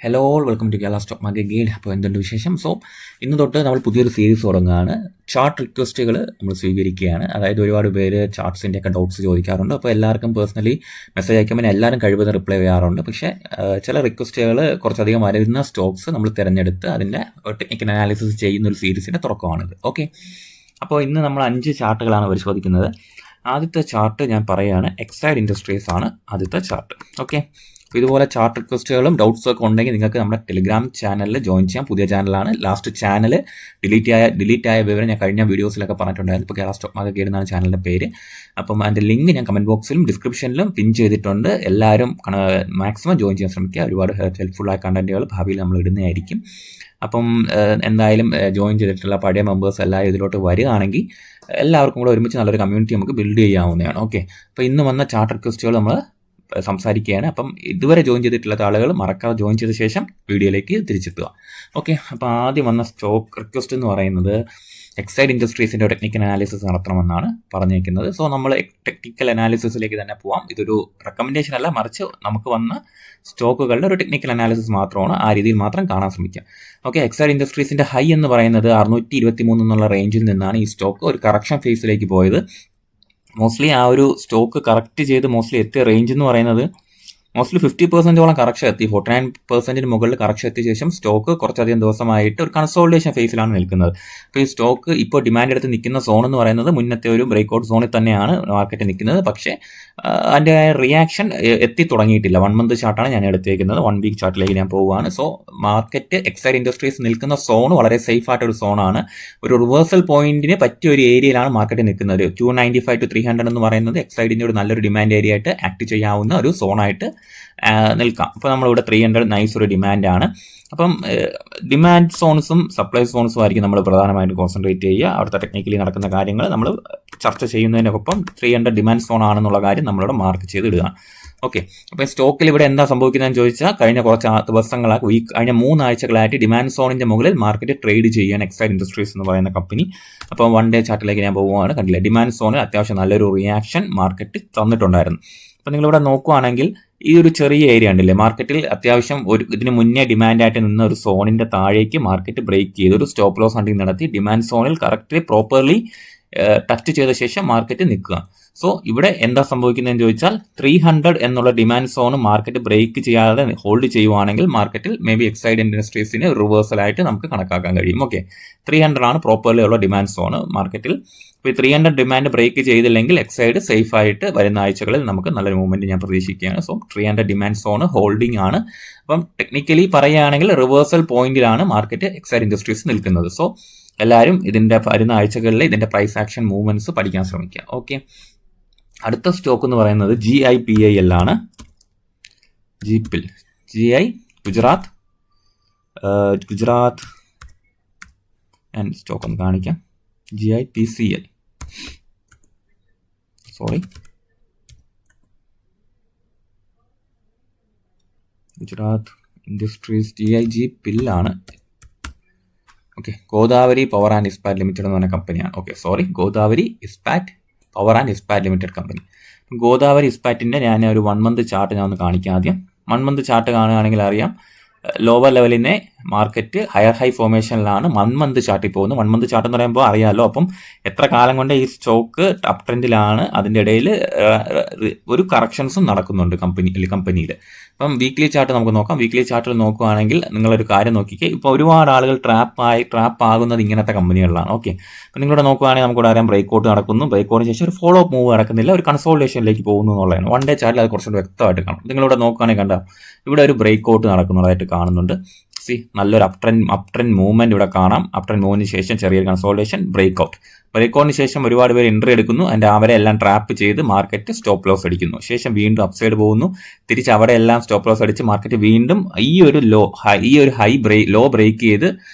Hello welcome to Kerala stock market guide. അപ്പോൾ എന്തുണ്ട് വിശേഷം? സോ ഇന്ന് തൊട്ട് നമ്മൾ പുതിയൊരു സീരീസ് തുടങ്ങുകയാണ്. ചാർട്ട് റിക്വസ്റ്റുകൾ നമ്മൾ സ്വീകരിക്കുകയാണ്. അതായത് ഒരുപാട് പേര് ചാർട്ട്സിൻ്റെ ഒക്കെ ഡൗട്ട്സ് ചോദിക്കാറുണ്ട്. അപ്പോൾ എല്ലാവർക്കും പേഴ്സണലി മെസ്സേജ് അയക്കുമ്പോൾ എല്ലാവരും കഴിവതും റിപ്ലൈ ചെയ്യാറുണ്ട്. പക്ഷേ ചില റിക്വസ്റ്റുകൾ കുറച്ചധികം വരുന്ന സ്റ്റോക്സ് നമ്മൾ തിരഞ്ഞെടുത്ത് അതിൻ്റെ ടെക്നിക്കൽ അനാലിസിസ് ചെയ്യുന്ന ഒരു സീരീസിൻ്റെ തുടക്കമാണിത്. ഓക്കെ, അപ്പോൾ ഇന്ന് നമ്മൾ 5 ചാർട്ടുകളാണ് പരിശോധിക്കുന്നത്. ആദ്യത്തെ ചാർട്ട് ഞാൻ പറയുകയാണ്, എക്സൈഡ് ഇൻഡസ്ട്രീസ് ആണ് ആദ്യത്തെ ചാർട്ട്. ഓക്കെ, അപ്പോൾ ഇതുപോലെ ചാർട്ട് റിക്വസ്റ്റുകളും ഡൗട്ട്സും ഒക്കെ ഉണ്ടെങ്കിൽ നിങ്ങൾക്ക് നമ്മുടെ ടെലിഗ്രാം ചാനലിൽ ജോയിൻ ചെയ്യാം. പുതിയ ചാനലാണ്. ലാസ്റ്റ് ചാനൽ ഡിലീറ്റ് ആയ വിവരം ഞാൻ കഴിഞ്ഞ വീഡിയോസിലൊക്കെ പറഞ്ഞിട്ടുണ്ടായിരുന്നു. ഇപ്പോൾ കേരള സ്റ്റോക്ക് മാർക്കറ്റ് ഗൈഡ് എന്നാണ് ചാനലിൻ്റെ പേര്. അപ്പം അതിൻ്റെ ലിങ്ക് ഞാൻ കമൻറ്റ് ബോക്സിലും ഡിസ്ക്രിപ്ഷനിലും പിൻ ചെയ്തിട്ടുണ്ട്. എല്ലാവരും മാക്സിമം ജോയിൻ ചെയ്യാൻ ശ്രമിക്കുക. ഒരുപാട് ഹെൽപ്ഫുള്ളായ കണ്ടൻറ്റുകൾ ഭാവിയിൽ നമ്മൾ ഇടുന്നതായിരിക്കും. അപ്പം എന്തായാലും ജോയിൻ ചെയ്തിട്ടുള്ള പഴയ മെമ്പേഴ്സ് എല്ലാവരും ഇതിലോട്ട് വരികയാണെങ്കിൽ എല്ലാവർക്കും കൂടെ ഒരുമിച്ച് നല്ലൊരു കമ്മ്യൂണിറ്റി നമുക്ക് ബിൽഡ് ചെയ്യാവുന്നതാണ്. ഓക്കെ, അപ്പോൾ ഇന്ന് വന്ന ചാർട്ട് റിക്വസ്റ്റുകൾ നമ്മൾ സംസാരിക്കുകയാണ്. അപ്പം ഇതുവരെ ജോയിൻ ചെയ്തിട്ടുള്ള ആളുകൾ മറക്കാതെ ജോയിൻ ചെയ്ത ശേഷം വീഡിയോയിലേക്ക് തിരിച്ചെത്തുക. ഓക്കെ, അപ്പോൾ ആദ്യം വന്ന സ്റ്റോക്ക് റിക്വസ്റ്റ് എന്ന് പറയുന്നത് എക്സൈഡ് ഇൻഡസ്ട്രീസിൻ്റെ ടെക്നിക്കൽ അനാലിസിസ് നടത്തണമെന്നാണ് പറഞ്ഞിരിക്കുന്നത്. സോ നമ്മൾ ടെക്നിക്കൽ അനാലിസിസിലേക്ക് തന്നെ പോവാം. ഇതൊരു റെക്കമെൻഡേഷൻ അല്ല, മറിച്ച് നമുക്ക് വന്ന സ്റ്റോക്കുകളുടെ ഒരു ടെക്നിക്കൽ അനാലിസിസ് മാത്രമാണ്. ആ രീതിയിൽ മാത്രം കാണാൻ ശ്രമിക്കുക. ഓക്കെ, എക്സൈഡ് ഇൻഡസ്ട്രീസിൻ്റെ ഹൈ എന്ന് പറയുന്നത് 623 എന്നുള്ള റേഞ്ചിൽ നിന്നാണ് ഈ സ്റ്റോക്ക് ഒരു കറക്ഷൻ ഫേസിലേക്ക് പോയത്. മോസ്റ്റ്ലി ആ ഒരു സ്റ്റോക്ക് കറക്റ്റ് ചെയ്ത് മോസ്റ്റ്ലി എത്തിയ റേഞ്ച് എന്ന് പറയുന്നത് മോസ്റ്റ്ലി 50%ഓളം കറക്ഷൻ എത്തി. 49% മുകളിൽ കറക്ഷൻ എത്തിയ ശേഷം സ്റ്റോക്ക് കുറച്ചധികം ദിവസമായിട്ട് ഒരു കൺസോളിഡേഷൻ ഫേസിലാണ് നിൽക്കുന്നത്. അപ്പോൾ ഈ സ്റ്റോക്ക് ഇപ്പോൾ ഡിമാൻഡ് എടുത്ത് നിൽക്കുന്ന സോൺ എന്ന് പറയുന്നത് മുന്നത്തെ ഒരു ബ്രേക്ക്ഔട്ട് സോണിൽ തന്നെയാണ് മാർക്കറ്റ് നിൽക്കുന്നത്. പക്ഷേ അതിൻ്റെ റിയാക്ഷൻ എത്തി തുടങ്ങിയിട്ടില്ല. 1 മന്ത് ചാർട്ടാണ് ഞാൻ എടുത്തേക്കുന്നത്. 1 വീക്ക് ചാർട്ടിലേക്ക് ഞാൻ പോവുകയാണ്. സോ മാർക്കറ്റ് എക്സൈഡ് ഇൻഡസ്ട്രീസ് നിൽക്കുന്ന സോൺ വളരെ സേഫ് ആയിട്ടൊരു സോണാണ്. ഒരു റിവേഴ്സൽ പോയിന്റിന് പറ്റിയ ഒരു ഏരിയയിലാണ് മാർക്കറ്റ് നിൽക്കുന്നത്. 295 to 300 എന്ന് പറയുന്നത് എക്സൈഡിൻ്റെ ഒരു നല്ലൊരു ഡിമാൻഡ് ഏരിയ ആയിട്ട് ആക്ട് ചെയ്യാവുന്ന ഒരു സോണായിട്ട് നിൽക്കാം. അപ്പോൾ നമ്മളിവിടെ 300 നൈസ് ഒരു ഡിമാൻഡാണ്. അപ്പം ഡിമാൻഡ് സോൺസും സപ്ലൈ സോൺസും ആയിരിക്കും നമ്മൾ പ്രധാനമായിട്ട് കോൺസെൻട്രേറ്റ് ചെയ്യുക. അവിടുത്തെ ടെക്നിക്കലി നടക്കുന്ന കാര്യങ്ങൾ നമ്മൾ ചർച്ച ചെയ്യുന്നതിനൊപ്പം 300 ഡിമാൻഡ് സോൺ ആണെന്നുള്ള കാര്യം നമ്മളിവിടെ മാർക്ക് ചെയ്തിടുക. ഓക്കെ, അപ്പോൾ സ്റ്റോക്കിൽ ഇവിടെ എന്താ സംഭവിക്കുന്നതെന്ന് ചോദിച്ചാൽ കഴിഞ്ഞ കുറച്ച് ദിവസങ്ങളായി കഴിഞ്ഞ 3 ആഴ്ചകളായിട്ട് ഡിമാൻഡ് സോണിൻ്റെ മുകളിൽ മാർക്കറ്റ് ട്രേഡ് ചെയ്യാൻ എക്സൈഡ് ഇൻഡസ്ട്രീസ് എന്ന് പറയുന്ന കമ്പനി. അപ്പോൾ 1 ഡേ ചാർട്ടിലേക്ക് ഞാൻ പോവുകയാണ്. കണ്ടില്ലേ, ഡിമാൻഡ് സോണിൽ അത്യാവശ്യം നല്ലൊരു റിയാക്ഷൻ മാർക്കറ്റ് തന്നിട്ടുണ്ടായിരുന്നു. അപ്പോൾ നിങ്ങളിവിടെ നോക്കുകയാണെങ്കിൽ ഈ ഒരു ചെറിയ ഏരിയ ഉണ്ടല്ലേ, മാർക്കറ്റിൽ അത്യാവശ്യം ഇതിന് മുന്നേ ഡിമാൻഡായിട്ട് നിന്ന ഒരു സോണിൻ്റെ താഴേക്ക് മാർക്കറ്റ് ബ്രേക്ക് ചെയ്ത് ഒരു സ്റ്റോപ്പ് ലോസ് ഹണ്ടിങ് നടത്തി ഡിമാൻഡ് സോണിൽ കറക്റ്റ്ലി പ്രോപ്പർലി ടച്ച് ചെയ്ത ശേഷം മാർക്കറ്റ് നിൽക്കുക. സോ ഇവിടെ എന്താ സംഭവിക്കുന്നതെന്ന് ചോദിച്ചാൽ 300 എന്നുള്ള ഡിമാൻഡ് സോൺ മാർക്കറ്റ് ബ്രേക്ക് ചെയ്യാതെ ഹോൾഡ് ചെയ്യുവാണെങ്കിൽ മാർക്കറ്റിൽ മേ ബി എക്സൈഡ് ഇൻഡസ്ട്രീസിന് റിവേഴ്സലായിട്ട് നമുക്ക് കണക്കാക്കാൻ കഴിയും. ഓക്കെ, 300 ആണ് പ്രോപ്പർലി ഉള്ള ഡിമാൻഡ് സോൺ മാർക്കറ്റിൽ. ഇപ്പോൾ 300 ഡിമാൻഡ് ബ്രേക്ക് ചെയ്തില്ലെങ്കിൽ എക്സൈഡ് സേഫ് ആയിട്ട് വരുന്ന ആഴ്ചകളിൽ നമുക്ക് നല്ലൊരു മൂവ്മെന്റ് ഞാൻ പ്രതീക്ഷിക്കുകയാണ്. സോ 300 ഡിമാൻഡ് സോൺ ഹോൾഡിംഗ് ആണ്. അപ്പം ടെക്നിക്കലി പറയുകയാണെങ്കിൽ റിവേഴ്സൽ പോയിന്റിലാണ് മാർക്കറ്റ് എക്സൈഡ് ഇൻഡസ്ട്രീസ് നിൽക്കുന്നത്. സോ എല്ലാവരും ഇതിൻ്റെ വരുന്ന ആഴ്ചകളിൽ ഇതിൻ്റെ പ്രൈസ് ആക്ഷൻ മൂവ്മെന്റ്സ് പഠിക്കാൻ ശ്രമിക്കുക. ഓക്കെ, അടുത്ത സ്റ്റോക്ക് എന്ന് പറയുന്നത് GIPIL ആണ്. GI ഗുജറാത്ത് ആൻഡ് സ്റ്റോക്ക് ഒന്ന് കാണിക്കാം. GIPCL ഗുജറാത്ത് ഇൻഡസ്ട്രീസ് GIGPIL ആണ്. Okay, Godavari power and Ispat limited എന്ന് പറഞ്ഞ കമ്പനിയാണ്. Godavari Ispat power and Ispat limited കമ്പനി. ഗോദാവരി ഇസ്പാറ്റിൻ്റെ ഞാൻ ഒരു 1 മന്ത് ചാർട്ട് ഞാൻ ഒന്ന് കാണിക്കാം. ആദ്യം 1 മന്ത് ചാർട്ട് കാണുകയാണെങ്കിൽ അറിയാം, ലോവർ ലെവലിനെ മാർക്കറ്റ് ഹയർ ഹൈ ഫോർമേഷനിലാണ് 1 മന്ത് ചാർട്ടിൽ പോകുന്നത്. 1 മന്ത് ചാർട്ട് എന്ന് പറയുമ്പോൾ അറിയാമല്ലോ, അപ്പം എത്ര കാലം കൊണ്ട് ഈ സ്റ്റോക്ക് അപ് ട്രെൻഡിലാണ്. അതിൻ്റെ ഇടയിൽ ഒരു കറക്ഷൻസും നടക്കുന്നുണ്ട് കമ്പനിയിൽ. അപ്പം വീക്ക്ലി ചാർട്ട് നമുക്ക് നോക്കാം. വീക്ക്ലി ചാർട്ടിൽ നോക്കുകയാണെങ്കിൽ നിങ്ങളൊരു കാര്യം നോക്കിക്കേ, ഇപ്പോൾ ഒരുപാട് ആളുകൾ ട്രാപ്പ് ആകുന്നത് ഇങ്ങനത്തെ കമ്പനികളിലാണ്. ഓക്കെ, അപ്പം നിങ്ങളുടെ നോക്കുകയാണെങ്കിൽ നമുക്കിവിടെ അറിയാം ബ്രേക്ക്ഔട്ട് നടക്കുന്നു. ബ്രേക്ക്ഔട്ടിന് ശേഷം ഒരു ഫോളോ അപ്പ് മൂവ് നടക്കുന്നില്ല, ഒരു കൺസോൾട്ടേഷനിലേക്ക് പോകുന്നു എന്നുള്ളതാണ്. 1 ഡേ ചാർട്ടിൽ അത് കുറച്ചുകൂടി വ്യക്തമായിട്ട് കാണാം. നിങ്ങളിവിടെ നോക്കുകയാണെങ്കിൽ കണ്ടാൽ ഇവിടെ ഒരു ബ്രേക്ക്ഔട്ട് നടക്കുന്നതായിട്ട് കാണുന്നുണ്ട്. നല്ലൊരു അപ് ട്രെൻഡ് മൂവ്മെന്റ് ഇവിടെ കാണാം. അപ് ട്രെൻഡ് മൂവിന് ശേഷം ചെറിയൊരു കൺസോൾട്ടേഷൻ, ബ്രേക്ക്ഔട്ടിന് ശേഷം ഒരുപാട് പേര് എൻട്രി എടുക്കുന്നു. അതിൻ്റെ അവരെ എല്ലാം ട്രാപ്പ് ചെയ്ത് മാർക്കറ്റ് സ്റ്റോപ്പ് ലോസ് അടിക്കുന്നു. ശേഷം വീണ്ടും അപ്സൈഡ് പോകുന്നു. തിരിച്ച് അവിടെ എല്ലാം സ്റ്റോപ്പ് ലോസ് അടിച്ച് മാർക്കറ്റ് വീണ്ടും ഈ ഒരു ലോ ബ്രേക്ക് ചെയ്ത്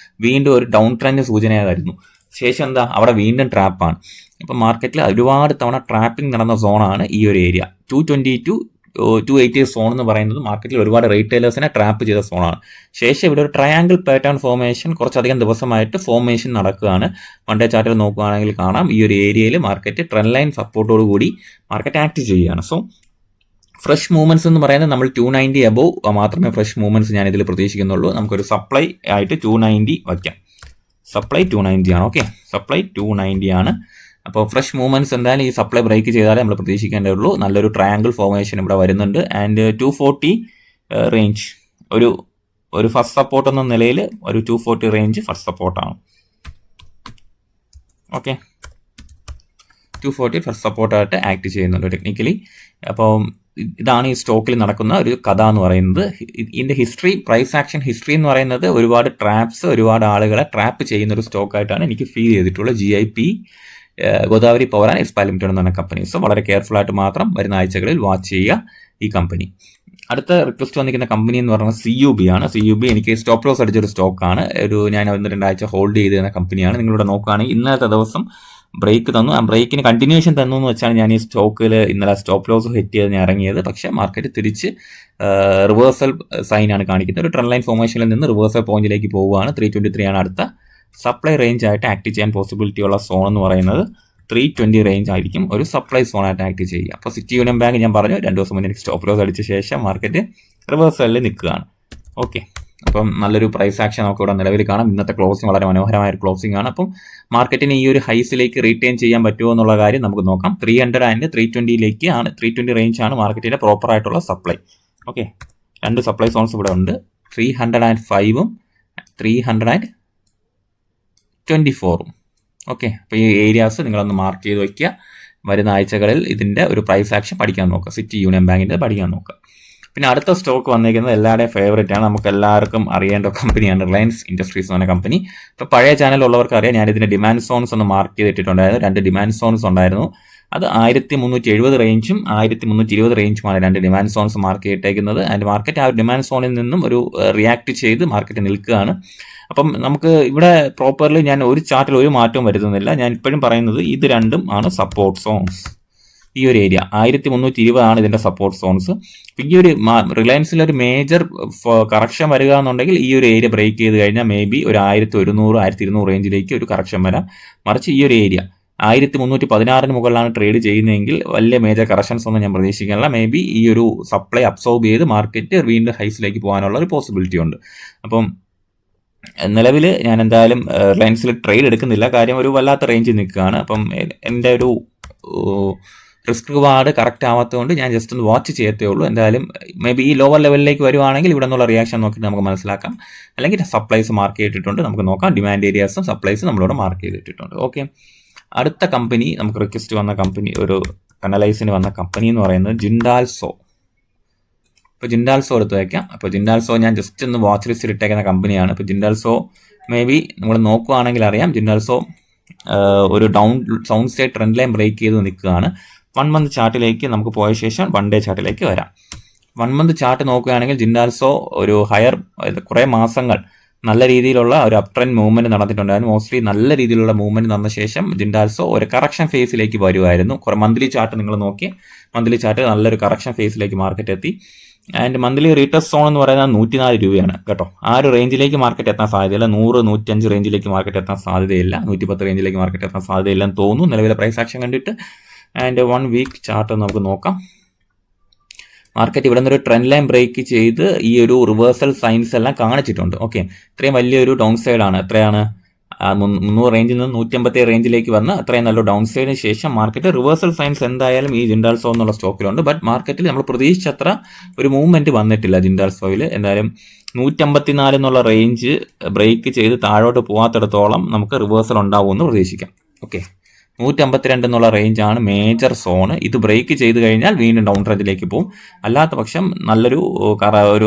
വീണ്ടും ഒരു ഡൗൺ ട്രെൻഡ് സൂചനയായിരുന്നു. ശേഷം എന്താ, അവിടെ വീണ്ടും ട്രാപ്പാണ്. ഇപ്പം മാർക്കറ്റിൽ ഒരുപാട് തവണ ട്രാപ്പിംഗ് നടന്ന സോണാണ് ഈ ഒരു ഏരിയ. 220 to 280 സോൺ എന്ന് പറയുന്നത് മാർക്കറ്റിൽ ഒരുപാട് റീറ്റെയിലേഴ്സിനെ ട്രാപ്പ് ചെയ്ത സോണാണ്. ശേഷം ഇവിടെ ഒരു ട്രയാങ്കിൾ പാറ്റേൺ ഫോർമേഷൻ കുറച്ചധികം ദിവസമായിട്ട് ഫോർമേഷൻ നടക്കുകയാണ്. 1 ഡേ ചാർട്ടിൽ നോക്കുകയാണെങ്കിൽ കാണാം, ഈ ഒരു ഏരിയയിൽ മാർക്കറ്റ് ട്രെൻഡ് ലൈൻ സപ്പോർട്ടോട് കൂടി മാർക്കറ്റ് ആക്ട് ചെയ്യുകയാണ്. സോ ഫ്രഷ് മൂവ്മെന്റ്സ് എന്ന് പറയുന്നത് നമ്മൾ 290 അബോവ് മാത്രമേ ഫ്രഷ് മൂവ്മെന്റ്സ് ഞാൻ ഇതിൽ പ്രതീക്ഷിക്കുന്നുള്ളൂ. നമുക്കൊരു സപ്ലൈ ആയിട്ട് 290 വയ്ക്കാം. സപ്ലൈ 290 ആണ്. ഓക്കെ, സപ്ലൈ 290 ആണ്. അപ്പോൾ ഫ്രഷ് മൂവ്മെന്റ്സ് എന്തായാലും ഈ സപ്ലൈ ബ്രേക്ക് ചെയ്താലേ നമ്മൾ പ്രതീക്ഷിക്കേണ്ടേ ഉള്ളൂ. നല്ലൊരു ട്രയാങ്കിൾ ഫോർമേഷൻ ഇവിടെ വരുന്നുണ്ട്. ആൻഡ് 240 റേഞ്ച് ഒരു ഫസ്റ്റ് സപ്പോർട്ട് എന്ന നിലയിൽ ഒരു 240 റേഞ്ച് ഫസ്റ്റ് സപ്പോർട്ടാണ്. ഓക്കെ, 240 ഫസ്റ്റ് സപ്പോർട്ടായിട്ട് ആക്ട് ചെയ്യുന്നുണ്ട് ടെക്നിക്കലി. അപ്പോൾ ഇതാണ് ഈ സ്റ്റോക്കിൽ നടക്കുന്ന ഒരു കഥ എന്ന് പറയുന്നത്. ഇതിൻ്റെ ഹിസ്റ്ററി, പ്രൈസ് ആക്ഷൻ ഹിസ്റ്ററി എന്ന് പറയുന്നത് ഒരുപാട് ട്രാപ്സ്, ഒരുപാട് ആളുകളെ ട്രാപ്പ് ചെയ്യുന്ന ഒരു സ്റ്റോക്കായിട്ടാണ് എനിക്ക് ഫീൽ ചെയ്തിട്ടുള്ളത്. GIP, Godavari power and Ispat limited എന്ന് പറഞ്ഞ കമ്പനീസ് വളരെ കെയർഫുൾ ആയിട്ട് മാത്രം വരുന്ന ആഴ്ചകളിൽ വാച്ച് ചെയ്യുക ഈ കമ്പനി. അടുത്ത റിക്വസ്റ്റ് വന്നിരിക്കുന്ന കമ്പനി എന്ന് പറയുന്നത് CUB ആണ്. CUB എനിക്ക് സ്റ്റോപ്പ് ലോസ് അടിച്ചൊരു സ്റ്റോക്കാണ്. ഞാൻ 1-2 ആഴ്ച ഹോൾഡ് ചെയ്തിരുന്ന കമ്പനിയാണ്. നിങ്ങളിവിടെ നോക്കുകയാണെങ്കിൽ ഇന്നലത്തെ ദിവസം ബ്രേക്ക് തന്നു. ആ ബ്രേക്കിന് കണ്ടിന്യൂഷൻ തന്നു എന്ന് വെച്ചാണ് ഞാൻ ഈ സ്റ്റോക്കിൽ ഇന്നലെ സ്റ്റോപ്പ് ലോസ് ഹിറ്റ് ചെയ്ത് ഞാൻ ഇറങ്ങിയത്. പക്ഷേ മാർക്കറ്റ് തിരിച്ച് റിവേഴ്സൽ സൈനാണ് കാണിക്കുന്നത്. ഒരു ട്രെൻഡ് ലൈൻ ഫോർമേഷനിൽ നിന്ന് റിവേഴ്സൽ പോയിന്റിലേക്ക് പോവുകയാണ്. 323 ആണ് അടുത്ത സപ്ലൈ റേഞ്ച് ആയിട്ട് ആക്ട് ചെയ്യാൻ പോസിബിലിറ്റി ഉള്ള സോൺ എന്ന് പറയുന്നത്. 320 റേഞ്ച് ആയിരിക്കും ഒരു സപ്ലൈ സോണായിട്ട് ആക്ട് ചെയ്യുക. അപ്പോൾ സിറ്റി യൂണിയൻ ബാങ്ക് ഞാൻ പറഞ്ഞു 2 ദിവസം മുന്നേ സ്റ്റോപ്പ് ലോസ് അടിച്ച ശേഷം മാർക്കറ്റ് റിവേഴ്സലിൽ നിൽക്കുകയാണ്. ഓക്കെ, അപ്പം നല്ലൊരു പ്രൈസ് ആക്ഷൻ നമുക്ക് ഇവിടെ നിലവിൽ കാണാം. ഇന്നത്തെ ക്ലോസിംഗ് വളരെ മനോഹരമായ ഒരു ക്ലോസിംഗ് ആണ്. അപ്പം മാർക്കറ്റിന് ഈ ഒരു ഹൈസിലേക്ക് റീറ്റെയിൻ ചെയ്യാൻ പറ്റുമോ എന്നുള്ള കാര്യം നമുക്ക് നോക്കാം. 300 ആൻഡ് 320 ആണ് 320 റേഞ്ച് ആണ് മാർക്കറ്റിന്റെ പ്രോപ്പർ ആയിട്ടുള്ള സപ്ലൈ. ഓക്കെ, 2 സപ്ലൈ സോൺസ് ഇവിടെ ഉണ്ട്. 305ഉം 324ഉം. ഓക്കെ, അപ്പോൾ ഈ ഏരിയാസ് നിങ്ങളൊന്ന് മാർക്ക് ചെയ്ത് വയ്ക്കുക. വരുന്ന ആഴ്ചകളിൽ ഇതിൻ്റെ ഒരു പ്രൈസ് ആക്ഷൻ പഠിക്കാൻ നോക്കുക. സിറ്റി യൂണിയൻ ബാങ്കിൻ്റെ പഠിക്കാൻ നോക്കുക. പിന്നെ അടുത്ത സ്റ്റോക്ക് വന്നിരിക്കുന്നത് എല്ലാവരുടെയും ഫേവറേറ്റ് ആണ്, നമുക്ക് എല്ലാവർക്കും അറിയേണ്ട കമ്പനിയാണ് റിലയൻസ് ഇൻഡസ്ട്രീസ് എന്ന കമ്പനി. ഇപ്പോൾ പഴയ ചാനലുള്ളവർക്ക് അറിയാം, ഞാൻ ഇതിൻ്റെ ഡിമാൻഡ് സോൺസ് ഒന്ന് മാർക്ക് ചെയ്തിട്ടുണ്ടായിരുന്നു. 2 ഡിമാൻഡ് സോൺസ് ഉണ്ടായിരുന്നു. അത് 1370 റേഞ്ചും 1320 റേഞ്ചുമാണ് 2 ഡിമാൻഡ് സോൺസ് മാർക്ക് ചെയ്തിട്ടേക്കുന്നത്. ആൻഡ് മാർക്കറ്റ് ആ ഡിമാൻഡ് സോണിൽ നിന്നും ഒരു റിയാക്ട് ചെയ്ത് മാർക്കറ്റ് നിൽക്കുകയാണ്. അപ്പം നമുക്ക് ഇവിടെ പ്രോപ്പർലി ഞാൻ ഒരു ചാർട്ടിൽ ഒരു മാറ്റവും വരുത്തുന്നില്ല. ഞാൻ ഇപ്പോഴും പറയുന്നത് ഇത് രണ്ടും ആണ് സപ്പോർട്ട് സോൺസ്. ഈ ഒരു ഏരിയ 1320 ആണ് ഇതിൻ്റെ സപ്പോർട്ട് സോൺസ്. ഈ ഒരു റിലയൻസിലൊരു മേജർ കറക്ഷൻ വരിക എന്നുണ്ടെങ്കിൽ ഈ ഒരു ഏരിയ ബ്രേക്ക് ചെയ്ത് കഴിഞ്ഞാൽ മേ ബി ഒരു 1100 1200 റേഞ്ചിലേക്ക് ഒരു കറക്ഷൻ വരാം. മറിച്ച് ഈ ഒരു ഏരിയ 1316 മുകളിലാണ് ട്രേഡ് ചെയ്യുന്നതെങ്കിൽ വലിയ മേജർ കറക്ഷൻസ് ഒന്നും ഞാൻ പ്രതീക്ഷിക്കുന്നില്ല. മേ ബി ഈ ഒരു സപ്ലൈ അബ്സോർബ് ചെയ്ത് മാർക്കറ്റ് വീണ്ടും ഹൈസിലേക്ക് പോകാനുള്ള ഒരു പോസിബിലിറ്റി ഉണ്ട്. അപ്പം നിലവിൽ ഞാൻ എന്തായാലും റിലയൻസിൽ ട്രേഡ് എടുക്കുന്നില്ല, കാര്യം ഒരു വല്ലാത്ത റേഞ്ചിൽ നിൽക്കുകയാണ്. അപ്പം എൻ്റെ ഒരു റിസ്ക് റിവാർഡ് കറക്റ്റ് ആവാത്തതുകൊണ്ട് ഞാൻ ജസ്റ്റ് ഒന്ന് വാച്ച് ചെയ്യത്തേ ഉള്ളൂ. എന്തായാലും മേ ബി ഈ ലോവർ ലെവലിലേക്ക് വരുവാണെങ്കിൽ ഇവിടെ നിന്നുള്ള റിയാക്ഷൻ നോക്കിയിട്ട് നമുക്ക് മനസ്സിലാക്കാം. അല്ലെങ്കിൽ സപ്ലൈസ് മാർക്ക് ചെയ്തിട്ടുണ്ട്, നമുക്ക് നോക്കാം. ഡിമാൻഡ് ഏരിയാസും സപ്ലൈസും നമ്മളിവിടെ മാർക്ക് ചെയ്തിട്ടുണ്ട്. ഓക്കെ, അടുത്ത കമ്പനി നമുക്ക് റിക്വസ്റ്റ് വന്ന കമ്പനി, ഒരു അനലൈസിന് വന്ന കമ്പനി എന്ന് പറയുന്നത് ജിൻഡാൽസോ. ഇപ്പോൾ ജിൻഡാൽസോ എടുത്ത് വയ്ക്കാം. അപ്പോൾ ജിൻഡാൽസോ ഞാൻ ജസ്റ്റ് ഒന്ന് വാച്ച് ലിസ്റ്റിൽ ഇട്ടേക്കുന്ന കമ്പനിയാണ്. ഇപ്പോൾ ജിൻഡാൽസോ മേ ബി നമ്മൾ നോക്കുകയാണെങ്കിൽ അറിയാം, ജിൻഡാൽസോ ഒരു down stay trend line break ചെയ്ത് നിൽക്കുകയാണ്. 1 മന്ത് ചാർട്ടിലേക്ക് നമുക്ക് പോയ ശേഷം 1 ഡേ ചാർട്ടിലേക്ക് വരാം. 1 മന്ത് ചാർട്ട് നോക്കുകയാണെങ്കിൽ ജിൻഡാൽസോ ഒരു കുറേ മാസങ്ങൾ നല്ല രീതിയിലുള്ള ഒരു അപ് ട്രെൻഡ് മൂവ്മെന്റ് നടന്നിട്ടുണ്ടായിരുന്നു. മോസ്റ്റ്ലി നല്ല രീതിയിലുള്ള മൂവ്മെന്റ് നടന്ന ശേഷം ജിൻഡാൽസോ ഒരു കറക്ഷൻ ഫേസിലേക്ക് വരുമായിരുന്നു. മന്ത്ലി ചാർട്ട് നിങ്ങൾ നോക്കി, മന്ത്ലി ചാർട്ട് നല്ലൊരു കറക്ഷൻ ഫേസിലേക്ക് മാർക്കറ്റ് എത്തി. ആൻഡ് മന്ത്ലി റീറ്റസ്റ്റ് സോൺ എന്ന് പറയുന്നത് 104 രൂപയാണ് കേട്ടോ. ആ ഒരു റേഞ്ചിലേക്ക് മാർക്കറ്റ് എത്താൻ സാധ്യതയില്ല. 100-105 റേഞ്ചിലേക്ക് മാർക്കറ്റ് എത്താൻ സാധ്യതയില്ല. 110 റേഞ്ചിലേക്ക് മാർക്കറ്റ് എത്താൻ സാധ്യതയില്ലെന്ന് തോന്നുന്നു നിലവിലെ പ്രൈസ് ആക്ഷൻ കണ്ടിട്ട്. ആൻഡ് 1 വീക്ക് ചാർട്ട് നമുക്ക് നോക്കാം. മാർക്കറ്റ് ഇവിടെ നിന്നൊരു ട്രെൻഡ് ലൈൻ ബ്രേക്ക് ചെയ്ത് ഈ ഒരു റിവേഴ്സൽ സൈൻസ് എല്ലാം കാണിച്ചിട്ടുണ്ട്. ഓക്കെ, ഇത്രയും വലിയൊരു ഡൗൺ സൈഡാണ്. എത്രയാണ് 300 റേഞ്ചിൽ നിന്ന് 157 റേഞ്ചിലേക്ക് വന്ന് അത്രയും നല്ല ഡൗൺ സൈഡിന് ശേഷം മാർക്കറ്റ് റിവേഴ്സൽ സൈൻസ് എന്തായാലും ഈ ജിൻഡാൽസോ എന്നുള്ള സ്റ്റോക്കിലുണ്ട്. ബട്ട് മാർക്കറ്റിൽ നമ്മൾ പ്രതീക്ഷിച്ചത്ര ഒരു മൂവ്മെന്റ് വന്നിട്ടില്ല ജിൻഡാൽസോയിൽ. എന്തായാലും 154 എന്നുള്ള റേഞ്ച് ബ്രേക്ക് ചെയ്ത് താഴോട്ട് പോകാത്തിടത്തോളം നമുക്ക് റിവേഴ്സൽ ഉണ്ടാവുമെന്ന് പ്രതീക്ഷിക്കാം. ഓക്കെ, 152 എന്നുള്ള റേഞ്ചാണ് മേജർ സോണ്. ഇത് ബ്രേക്ക് ചെയ്ത് കഴിഞ്ഞാൽ വീണ്ടും ഡൗൺ ട്രെൻഡിലേക്ക് പോകും. അല്ലാത്ത പക്ഷം നല്ലൊരു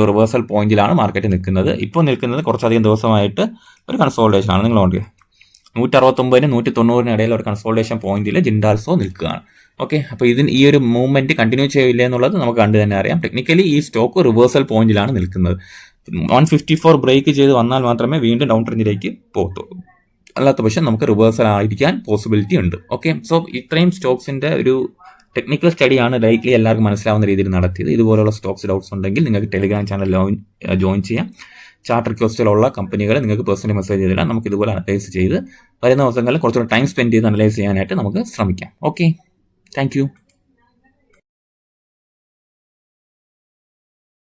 റിവേഴ്സൽ പോയിന്റിലാണ് മാർക്കറ്റ് നിൽക്കുന്നത്. ഇപ്പോൾ നിൽക്കുന്നത് കുറച്ചധികം ദിവസമായിട്ട് ഒരു കൺസോൾട്ടേഷൻ ആണ്. നിങ്ങൾ നോക്കുക, 169-190 ഇടയിൽ ഒരു കൺസോൾട്ടേഷൻ പോയിന്റിൽ ജിൻഡാൽസോ നിൽക്കുകയാണ്. ഓക്കെ, അപ്പോൾ ഈ ഒരു മൂവ്മെന്റ് കണ്ടിന്യൂ ചെയ്യില്ല എന്നുള്ളത് നമുക്ക് കണ്ടു തന്നെ അറിയാം. ടെക്നിക്കലി ഈ സ്റ്റോക്ക് റിവേഴ്സൽ പോയിന്റിലാണ് നിൽക്കുന്നത്. 154 ബ്രേക്ക് ചെയ്ത് വന്നാൽ മാത്രമേ വീണ്ടും ഡൗൺ ട്രെൻഡിലേക്ക് പോകത്തുള്ളൂ. അല്ലാത്ത പക്ഷം നമുക്ക് റിവേഴ്സൽ ആയിരിക്കാൻ പോസിബിലിറ്റി ഉണ്ട്. ഓക്കെ, സോ ഇത്രയും സ്റ്റോക്സിൻ്റെ ഒരു ടെക്നിക്കൽ സ്റ്റഡിയാണ് ലൈക്ലി എല്ലാവർക്കും മനസ്സിലാവുന്ന രീതിയിൽ നടത്തിയത്. ഇതുപോലുള്ള സ്റ്റോക്സ് ഡൗട്ട്സ് ഉണ്ടെങ്കിൽ നിങ്ങൾക്ക് ടെലിഗ്രാം ചാനൽ ജോയിൻ ചെയ്യാം. ചാർട്ട് റിക്വസ്റ്റിലുള്ള കമ്പനികളെ നിങ്ങൾക്ക് പേഴ്സണലി മെസ്സേജ് ചെയ്തിടാം. നമുക്ക് ഇതുപോലെ അനലൈസ് ചെയ്ത് വരുന്ന ദിവസങ്ങളിൽ കുറച്ചുകൂടി ടൈം സ്പെൻഡ് ചെയ്ത് അനലൈസ് ചെയ്യാനായിട്ട് നമുക്ക് ശ്രമിക്കാം. Okay, thank you.